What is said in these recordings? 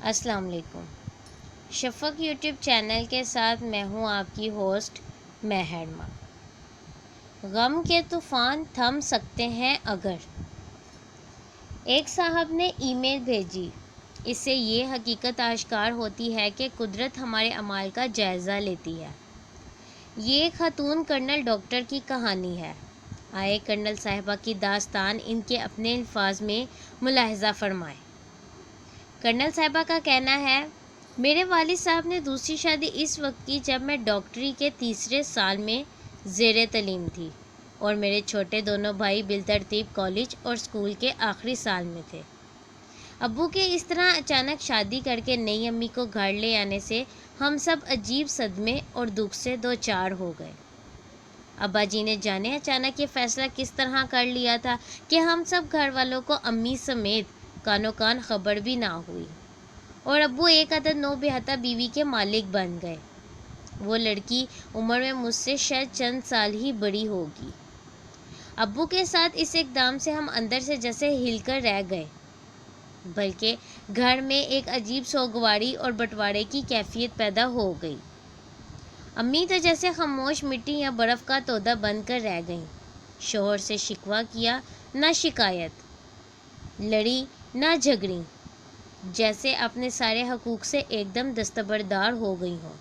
السلام علیکم۔ شفق YouTube channel کے ساتھ میں ہوں آپ کی ہوسٹ مہر ماں۔ غم کے طوفان تھم سکتے ہیں اگر۔ ایک صاحب نے ای میل بھیجی۔ اس سے یہ حقیقت آشکار ہوتی ہے کہ قدرت ہمارے اعمال کا جائزہ لیتی ہے۔ یہ ایک خاتون کرنل ڈاکٹر کی کہانی ہے۔ آئے کرنل صاحبہ کی داستان ان کے اپنے الفاظ میں ملاحظہ فرمائیں۔ کرنل صاحبہ کا کہنا ہے، میرے والد صاحب نے دوسری شادی اس وقت کی جب میں ڈاکٹری کے تیسرے سال میں زیر تعلیم تھی اور میرے چھوٹے دونوں بھائی بالترتیب کالج اور اسکول کے آخری سال میں تھے۔ ابو کے اس طرح اچانک شادی کر کے نئی امی کو گھر لے آنے سے ہم سب عجیب صدمے اور دکھ سے دوچار ہو گئے۔ ابا جی نے جانے اچانک یہ فیصلہ کس طرح کر لیا تھا کہ ہم سب گھر والوں کو امی سمیت کانوں کان خبر بھی نہ ہوئی، اور ابو ایک عدد نوبہتہ بیوی کے مالک بن گئے۔ وہ لڑکی عمر میں مجھ سے شاید چند سال ہی بڑی ہوگی۔ ابو کے ساتھ اس اقدام سے ہم اندر سے جیسے ہل کر رہ گئے، بلکہ گھر میں ایک عجیب سوگواری اور بٹوارے کی کیفیت پیدا ہو گئی۔ امی تو جیسے خاموش مٹی یا برف کا تودا بن کر رہ گئیں۔ شوہر سے شکوہ کیا نہ شکایت، لڑی نہ جھگڑیں، جیسے اپنے سارے حقوق سے ایک دم دستبردار ہو گئی ہوں۔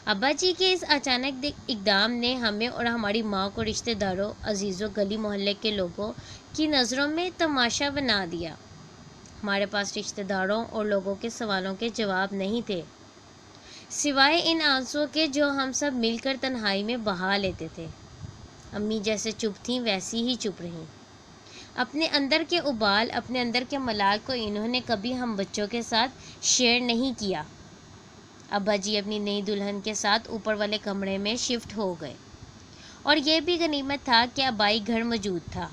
ابا جی کے اس اچانک اقدام نے ہمیں اور ہماری ماں کو رشتہ داروں، عزیزوں، گلی محلے کے لوگوں کی نظروں میں تماشا بنا دیا۔ ہمارے پاس رشتہ داروں اور لوگوں کے سوالوں کے جواب نہیں تھے، سوائے ان آنسوؤں کے جو ہم سب مل کر تنہائی میں بہا لیتے تھے۔ امی جیسے چپ تھیں ویسی ہی چپ رہیں۔ اپنے اندر کے ابال، اپنے اندر کے ملال کو انہوں نے کبھی ہم بچوں کے ساتھ شیئر نہیں کیا۔ ابا جی اپنی نئی دلہن کے ساتھ اوپر والے کمرے میں شفٹ ہو گئے، اور یہ بھی غنیمت تھا کہ ابائی گھر موجود تھا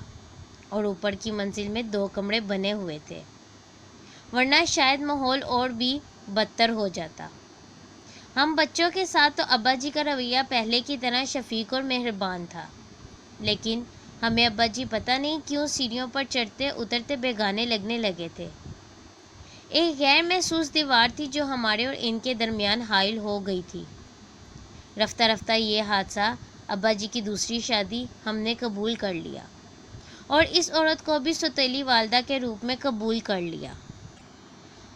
اور اوپر کی منزل میں 2 کمرے بنے ہوئے تھے، ورنہ شاید ماحول اور بھی بدتر ہو جاتا۔ ہم بچوں کے ساتھ تو ابا جی کا رویہ پہلے کی طرح شفیق اور مہربان تھا، لیکن ہمیں ابا جی پتہ نہیں کیوں سیڑھیوں پر چڑھتے اترتے بیگانے لگنے لگے تھے۔ ایک غیر محسوس دیوار تھی جو ہمارے اور ان کے درمیان حائل ہو گئی تھی۔ رفتہ رفتہ یہ حادثہ، ابا جی کی دوسری شادی، ہم نے قبول کر لیا، اور اس عورت کو بھی سوتیلی والدہ کے روپ میں قبول کر لیا۔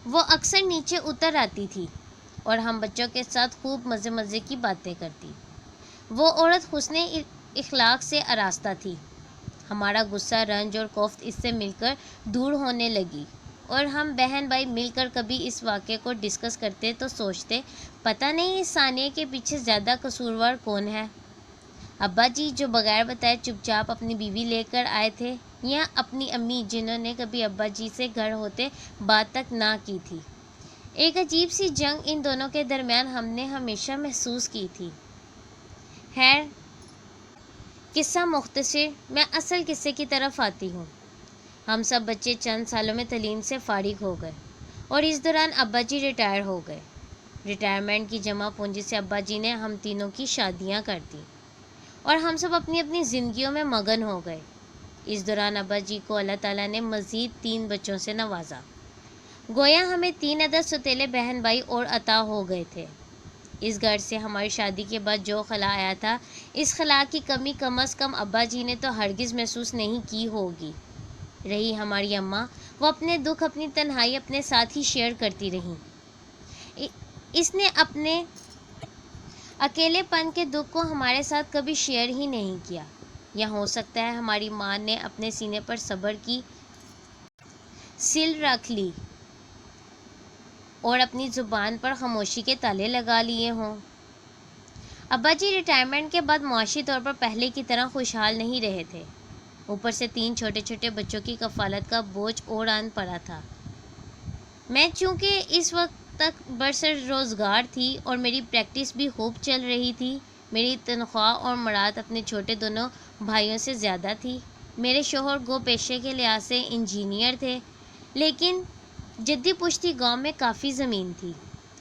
وہ اکثر نیچے اتر آتی تھی اور ہم بچوں کے ساتھ خوب مزے کی باتیں کرتی۔ وہ عورت حسن اخلاق سے آراستہ تھی۔ ہمارا غصہ، رنج اور کوفت اس سے مل کر دور ہونے لگی، اور ہم بہن بھائی مل کر کبھی اس واقعے کو ڈسکس کرتے تو سوچتے، پتہ نہیں اس ثانیے کے پیچھے زیادہ قصوروار کون ہے، ابا جی جو بغیر بتائے چپ چاپ اپنی بیوی لے کر آئے تھے، یا اپنی امی جنہوں نے کبھی ابا جی سے گھر ہوتے بات تک نہ کی تھی۔ ایک عجیب سی جنگ ان دونوں کے درمیان ہم نے ہمیشہ محسوس کی تھی۔ خیر، قصہ مختصر، میں اصل قصے کی طرف آتی ہوں۔ ہم سب بچے چند سالوں میں تعلیم سے فارغ ہو گئے، اور اس دوران ابا جی ریٹائر ہو گئے۔ ریٹائرمنٹ کی جمع پونجی سے ابا جی نے ہم تینوں کی شادیاں کر دیں، اور ہم سب اپنی اپنی زندگیوں میں مگن ہو گئے۔ اس دوران ابا جی کو اللہ تعالیٰ نے مزید 3 بچوں سے نوازا، گویا ہمیں 3 عدد سوتیلے بہن بھائی اور عطا ہو گئے تھے۔ اس گھر سے ہماری شادی کے بعد جو خلا آیا تھا، اس خلا کی کمی کم از کم ابا جی نے تو ہرگز محسوس نہیں کی ہوگی۔ رہی ہماری اماں، وہ اپنے دکھ، اپنی تنہائی اپنے ساتھ ہی شیئر کرتی رہیں۔ اس نے اپنے اکیلے پن کے دکھ کو ہمارے ساتھ کبھی شیئر ہی نہیں کیا، یا ہو سکتا ہے ہماری ماں نے اپنے سینے پر صبر کی سل رکھ لی اور اپنی زبان پر خاموشی کے تالے لگا لیے ہوں۔ ابا جی ریٹائرمنٹ کے بعد معاشی طور پر پہلے کی طرح خوشحال نہیں رہے تھے۔ اوپر سے 3 چھوٹے چھوٹے بچوں کی کفالت کا بوجھ اور آن پڑا تھا۔ میں چونکہ اس وقت تک برسر روزگار تھی اور میری پریکٹس بھی خوب چل رہی تھی، میری تنخواہ اور مراعات اپنے چھوٹے دونوں بھائیوں سے زیادہ تھی۔ میرے شوہر گو پیشے کے لحاظ سے انجینئر تھے، لیکن جدی پشتی گاؤں میں کافی زمین تھی۔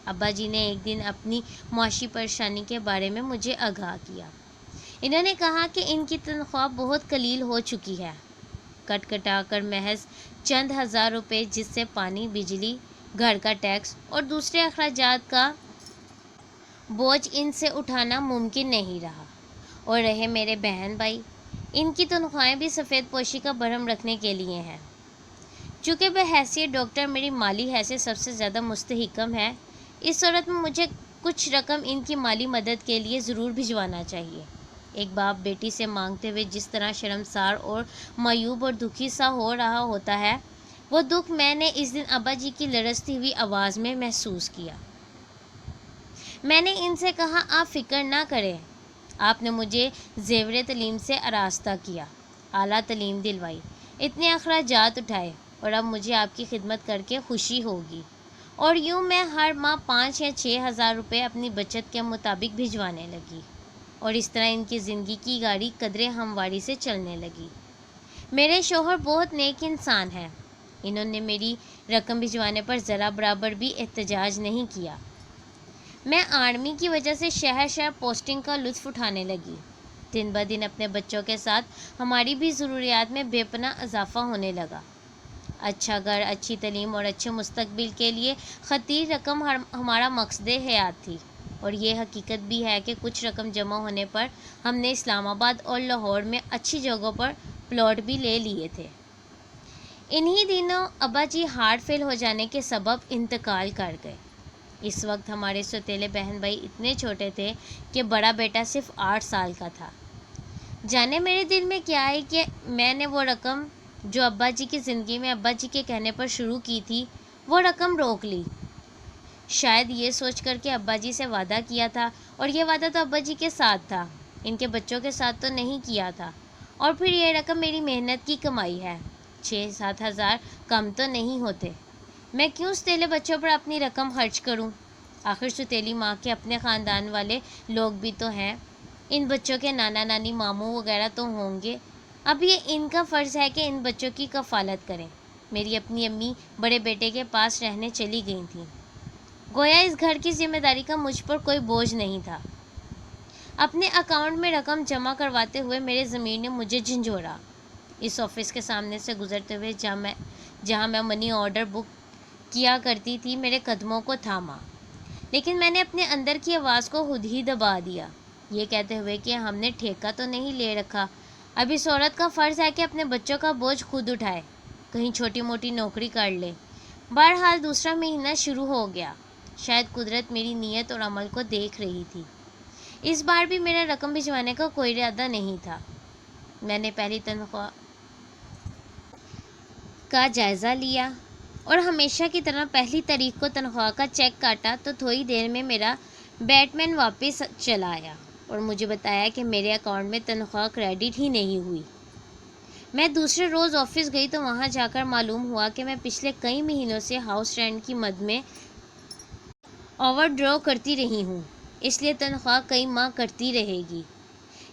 ابا جی نے ایک دن اپنی معاشی پریشانی کے بارے میں مجھے آگاہ کیا۔ انہوں نے کہا کہ ان کی تنخواہ بہت قلیل ہو چکی ہے، کٹ کٹا کر محض چند ہزار روپے، جس سے پانی، بجلی گھر کا ٹیکس اور دوسرے اخراجات کا بوجھ ان سے اٹھانا ممکن نہیں رہا۔ اور رہے میرے بہن بھائی، ان کی تنخواہیں بھی سفید پوشی کا برہم رکھنے کے لیے ہیں۔ چونکہ بحیثیت ڈاکٹر میری مالی حیثیت سب سے زیادہ مستحکم ہے، اس صورت میں مجھے کچھ رقم ان کی مالی مدد کے لیے ضرور بھجوانا چاہیے۔ ایک باپ بیٹی سے مانگتے ہوئے جس طرح شرمسار اور معیوب اور دکھی سا ہو رہا ہوتا ہے، وہ دکھ میں نے اس دن ابا جی کی لرزتی ہوئی آواز میں محسوس کیا۔ میں نے ان سے کہا، آپ فکر نہ کریں، آپ نے مجھے زیور تعلیم سے آراستہ کیا، اعلیٰ تعلیم دلوائی، اتنے اخراجات اٹھائے، اور اب مجھے آپ کی خدمت کر کے خوشی ہوگی۔ اور یوں میں ہر ماہ 5 یا 6 ہزار روپے اپنی بچت کے مطابق بھجوانے لگی، اور اس طرح ان کی زندگی کی گاڑی قدرے ہمواری سے چلنے لگی۔ میرے شوہر بہت نیک انسان ہیں، انہوں نے میری رقم بھجوانے پر ذرا برابر بھی احتجاج نہیں کیا۔ میں آرمی کی وجہ سے شہر شہر پوسٹنگ کا لطف اٹھانے لگی۔ دن بہ دن اپنے بچوں کے ساتھ ہماری بھی ضروریات میں بے پناہ اضافہ ہونے لگا۔ اچھا گھر، اچھی تعلیم اور اچھے مستقبل کے لیے خطیر رقم ہمارا مقصد حیات تھی، اور یہ حقیقت بھی ہے کہ کچھ رقم جمع ہونے پر ہم نے اسلام آباد اور لاہور میں اچھی جگہوں پر پلاٹ بھی لے لیے تھے۔ انہی دنوں ابا جی ہارٹ فیل ہو جانے کے سبب انتقال کر گئے۔ اس وقت ہمارے سوتیلے بہن بھائی اتنے چھوٹے تھے کہ بڑا بیٹا صرف 8 سال کا تھا۔ جانے میرے دل میں کیا ہے کہ میں نے وہ رقم جو ابا جی کی زندگی میں ابا جی کے کہنے پر شروع کی تھی، وہ رقم روک لی، شاید یہ سوچ کر کہ ابا جی سے وعدہ کیا تھا، اور یہ وعدہ تو ابا جی کے ساتھ تھا، ان کے بچوں کے ساتھ تو نہیں کیا تھا۔ اور پھر یہ رقم میری محنت کی کمائی ہے، 6-7 ہزار کم تو نہیں ہوتے۔ میں کیوں سوتیلے بچوں پر اپنی رقم خرچ کروں؟ آخر سوتیلی ماں کے اپنے خاندان والے لوگ بھی تو ہیں، ان بچوں کے نانا نانی ماموں وغیرہ تو ہوں گے۔ اب یہ ان کا فرض ہے کہ ان بچوں کی کفالت کریں۔ میری اپنی امی بڑے بیٹے کے پاس رہنے چلی گئی تھیں، گویا اس گھر کی ذمہ داری کا مجھ پر کوئی بوجھ نہیں تھا۔ اپنے اکاؤنٹ میں رقم جمع کرواتے ہوئے میرے ضمیر نے مجھے جھنجھوڑا۔ اس آفس کے سامنے سے گزرتے ہوئے جہاں میں منی آرڈر بک کیا کرتی تھی، میرے قدموں کو تھاما، لیکن میں نے اپنے اندر کی آواز کو خود ہی دبا دیا، یہ کہتے ہوئے کہ ہم نے ٹھیکہ تو نہیں لے رکھا، اب اس عورت کا فرض ہے کہ اپنے بچوں کا بوجھ خود اٹھائے، کہیں چھوٹی موٹی نوکری کر لے۔ بہرحال دوسرا مہینہ شروع ہو گیا۔ شاید قدرت میری نیت اور عمل کو دیکھ رہی تھی۔ اس بار بھی میرا رقم بھجوانے کا کوئی ارادہ نہیں تھا۔ میں نے پہلی تنخواہ کا جائزہ لیا اور ہمیشہ کی طرح پہلی تاریخ کو تنخواہ کا چیک کاٹا تو تھوڑی دیر میں میرا بیٹ مین واپس چلا آیا اور مجھے بتایا کہ میرے اکاؤنٹ میں تنخواہ کریڈٹ ہی نہیں ہوئی۔ میں دوسرے روز آفس گئی تو وہاں جا کر معلوم ہوا کہ میں پچھلے کئی مہینوں سے ہاؤس رینٹ کی مد میں اوور ڈرا کرتی رہی ہوں، اس لیے تنخواہ کئی ماہ کٹتی رہے گی۔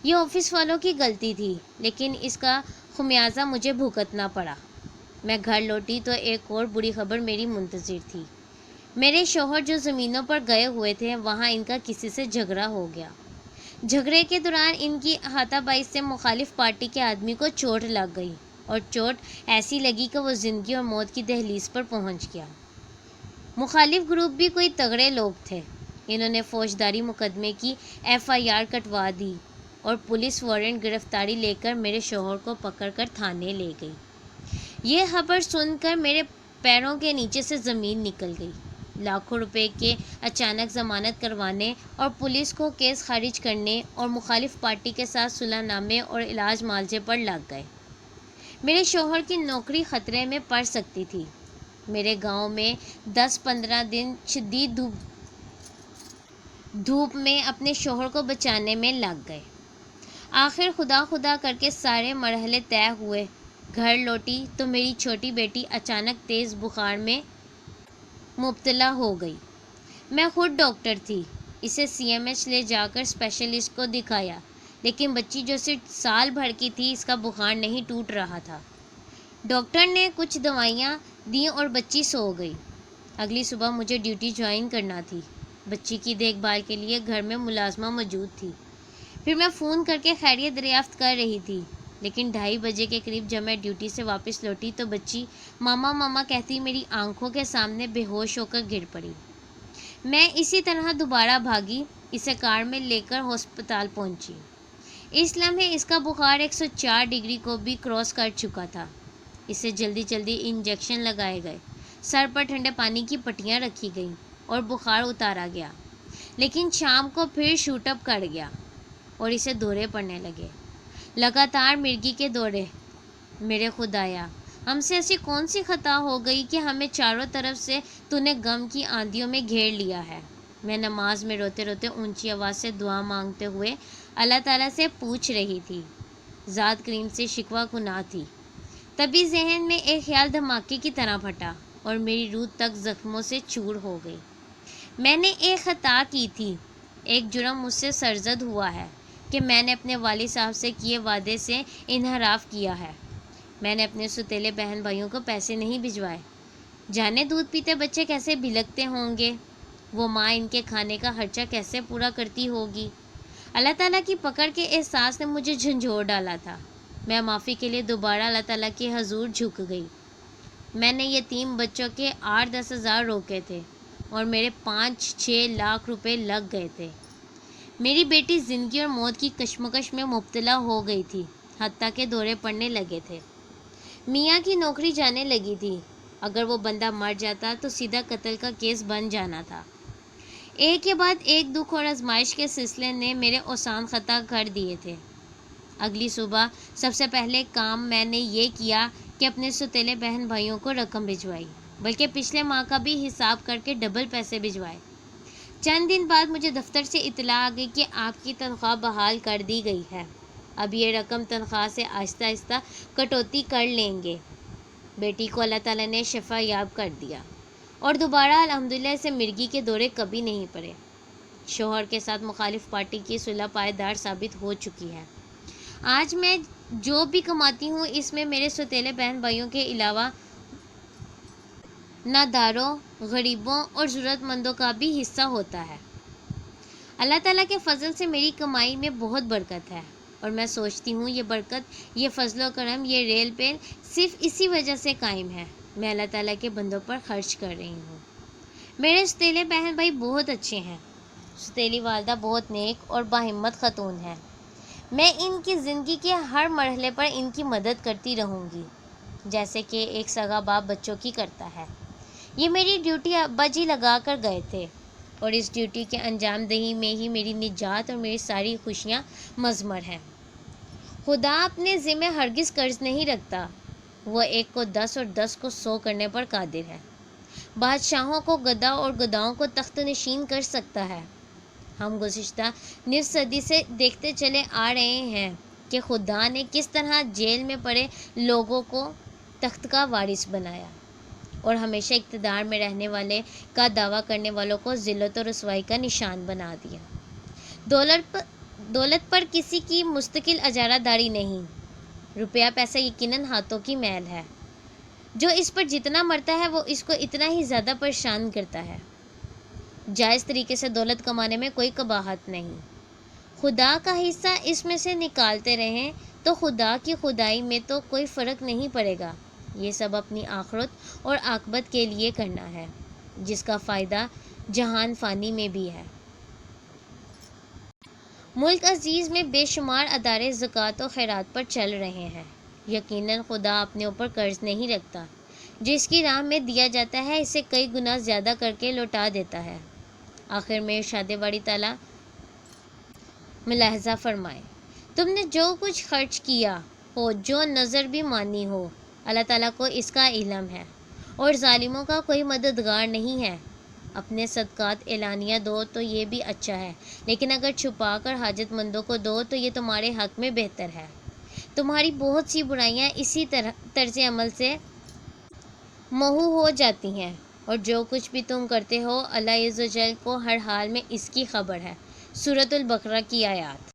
یہ آفس والوں کی غلطی تھی، لیکن اس کا خمیازہ مجھے بھگتنا پڑا۔ میں گھر لوٹی تو ایک اور بری خبر میری منتظر تھی۔ میرے شوہر جو زمینوں پر گئے ہوئے تھے، وہاں ان کا کسی سے جھگڑا ہو گیا۔ جھگڑے کے دوران ان کی ہاتھا بائی سے مخالف پارٹی کے آدمی کو چوٹ لگ گئی، اور چوٹ ایسی لگی کہ وہ زندگی اور موت کی دہلیز پر پہنچ گیا۔ مخالف گروپ بھی کوئی تگڑے لوگ تھے، انہوں نے فوجداری مقدمے کی FIR کٹوا دی اور پولیس وارنٹ گرفتاری لے کر میرے شوہر کو پکڑ کر تھانے لے گئی۔ یہ خبر سن کر میرے پیروں کے نیچے سے زمین نکل گئی۔ لاکھوں روپے کے اچانک ضمانت کروانے اور پولیس کو کیس خارج کرنے اور مخالف پارٹی کے ساتھ صلح نامے اور علاج معالجے پر لگ گئے۔ میرے شوہر کی نوکری خطرے میں پڑ سکتی تھی۔ میرے گاؤں میں 10-15 دن شدید دھوپ میں اپنے شوہر کو بچانے میں لگ گئے۔ آخر خدا خدا کر کے سارے مرحلے طے ہوئے۔ گھر لوٹی تو میری چھوٹی بیٹی اچانک تیز بخار میں مبتلا ہو گئی۔ میں خود ڈاکٹر تھی، اسے CMH لے جا کر اسپیشلسٹ کو دکھایا، لیکن بچی جو صرف سال بھر کی تھی، اس کا بخار نہیں ٹوٹ رہا تھا۔ ڈاکٹر نے کچھ دوائیاں دیں اور بچی سو گئی۔ اگلی صبح مجھے ڈیوٹی جوائن کرنا تھی۔ بچی کی دیکھ بھال کے لیے گھر میں ملازمہ موجود تھی۔ پھر میں فون کر کے خیریت دریافت کر رہی تھی، لیکن 2:30 کے قریب جب میں ڈیوٹی سے واپس لوٹی تو بچی ماما ماما کہتی میری آنکھوں کے سامنے بے ہوش ہو کر گر پڑی۔ میں اسی طرح دوبارہ بھاگی، اسے کار میں لے کر ہسپتال پہنچی۔ اس لمحے اس کا بخار 104 ڈگری کو بھی کراس کر چکا تھا۔ اسے جلدی جلدی انجیکشن لگائے گئے، سر پر ٹھنڈے پانی کی پٹیاں رکھی گئیں اور بخار اتارا گیا، لیکن شام کو پھر شوٹ اپ کر گیا اور اسے دورے پڑنے لگے، لگاتار مرگی کے دورے۔ میرے خدایا، ہم سے ایسی کون سی خطا ہو گئی کہ ہمیں چاروں طرف سے تو نے غم کی آندھیوں میں گھیر لیا ہے۔ میں نماز میں روتے روتے اونچی آواز سے دعا مانگتے ہوئے اللہ تعالیٰ سے پوچھ رہی تھی، ذات کریم سے شکوہ گناہ تھی۔ تبھی ذہن میں ایک خیال دھماکے کی طرح پھٹا اور میری روح تک زخموں سے چور ہو گئی۔ میں نے ایک خطا کی تھی، ایک جرم مجھ سے سرزد ہوا ہے کہ میں نے اپنے والد صاحب سے کیے وعدے سے انحراف کیا ہے۔ میں نے اپنے ستیلے بہن بھائیوں کو پیسے نہیں بھجوائے۔ جانے دودھ پیتے بچے کیسے بھلکتے ہوں گے، وہ ماں ان کے کھانے کا خرچہ کیسے پورا کرتی ہوگی۔ اللہ تعالیٰ کی پکڑ کے احساس نے مجھے جھنجھوڑ ڈالا تھا۔ میں معافی کے لیے دوبارہ اللہ تعالیٰ کے حضور جھک گئی۔ میں نے یتیم بچوں کے 8-10 ہزار روکے تھے اور میرے 5-6 لاکھ روپے لگ گئے تھے۔ میری بیٹی زندگی اور موت کی کشمکش میں مبتلا ہو گئی تھی، حتیٰ کہ دورے پڑنے لگے تھے۔ میاں کی نوکری جانے لگی تھی، اگر وہ بندہ مر جاتا تو سیدھا قتل کا کیس بن جانا تھا۔ ایک کے بعد ایک دکھ اور آزمائش کے سلسلے نے میرے اوسان خطا کر دیے تھے۔ اگلی صبح سب سے پہلے کام میں نے یہ کیا کہ اپنے ستیلے بہن بھائیوں کو رقم بھجوائی، بلکہ پچھلے ماہ کا بھی حساب کر کے ڈبل پیسے بھجوائے۔ چند دن بعد مجھے دفتر سے اطلاع آ گئی کہ آپ کی تنخواہ بحال کر دی گئی ہے، اب یہ رقم تنخواہ سے آہستہ آہستہ کٹوتی کر لیں گے۔ بیٹی کو اللہ تعالیٰ نے شفا یاب کر دیا اور دوبارہ الحمدللہ اسے مرگی کے دورے کبھی نہیں پڑے۔ شوہر کے ساتھ مخالف پارٹی کی صلح پائیدار ثابت ہو چکی ہے۔ آج میں جو بھی کماتی ہوں اس میں میرے ستیلے بہن بھائیوں کے علاوہ ناداروں، غریبوں اور ضرورت مندوں کا بھی حصہ ہوتا ہے۔ اللہ تعالیٰ کے فضل سے میری کمائی میں بہت برکت ہے اور میں سوچتی ہوں یہ برکت، یہ فضل و کرم، یہ ریل پہ صرف اسی وجہ سے قائم ہے۔ میں اللہ تعالیٰ کے بندوں پر خرچ کر رہی ہوں۔ میرے ستیلے بہن بھائی بہت اچھے ہیں۔ ستیلی والدہ بہت نیک اور باہمت خاتون ہے۔ میں ان کی زندگی کے ہر مرحلے پر ان کی مدد کرتی رہوں گی، جیسے کہ ایک سگا باپ بچوں کی کرتا ہے۔ یہ میری ڈیوٹی ابا جی لگا کر گئے تھے اور اس ڈیوٹی کے انجام دہی میں ہی میری نجات اور میری ساری خوشیاں مضمر ہیں۔ خدا اپنے ذمہ ہرگز قرض نہیں رکھتا، وہ 1 کو 10 اور 10 کو 100 کرنے پر قادر ہے۔ بادشاہوں کو گدا اور گداؤں کو تخت نشین کر سکتا ہے۔ ہم گزشتہ نصف صدی سے دیکھتے چلے آ رہے ہیں کہ خدا نے کس طرح جیل میں پڑے لوگوں کو تخت کا وارث بنایا اور ہمیشہ اقتدار میں رہنے والے کا دعویٰ کرنے والوں کو ذلت و رسوائی کا نشان بنا دیا۔ دولت پر کسی کی مستقل اجارہ داری نہیں۔ روپیہ پیسہ یقیناً ہاتھوں کی میل ہے، جو اس پر جتنا مرتا ہے وہ اس کو اتنا ہی زیادہ پریشان کرتا ہے۔ جائز طریقے سے دولت کمانے میں کوئی قباحت نہیں۔ خدا کا حصہ اس میں سے نکالتے رہیں تو خدا کی خدائی میں تو کوئی فرق نہیں پڑے گا۔ یہ سب اپنی آخرت اور عاقبت کے لیے کرنا ہے، جس کا فائدہ جہان فانی میں بھی ہے۔ ملک عزیز میں بے شمار ادارے زکوٰۃ و خیرات پر چل رہے ہیں۔ یقیناً خدا اپنے اوپر قرض نہیں رکھتا، جس کی راہ میں دیا جاتا ہے اسے کئی گنا زیادہ کر کے لوٹا دیتا ہے۔ آخر میں ارشاد باری تعالیٰ ملاحظہ فرمائے، تم نے جو کچھ خرچ کیا ہو، جو نظر بھی مانی ہو، اللہ تعالیٰ کو اس کا علم ہے اور ظالموں کا کوئی مددگار نہیں ہے۔ اپنے صدقات اعلانیہ دو تو یہ بھی اچھا ہے، لیکن اگر چھپا کر حاجت مندوں کو دو تو یہ تمہارے حق میں بہتر ہے۔ تمہاری بہت سی برائیاں اسی طرز عمل سے محو ہو جاتی ہیں، اور جو کچھ بھی تم کرتے ہو اللہ عز و جل کو ہر حال میں اس کی خبر ہے۔ سورۃ البقرہ کی آیات۔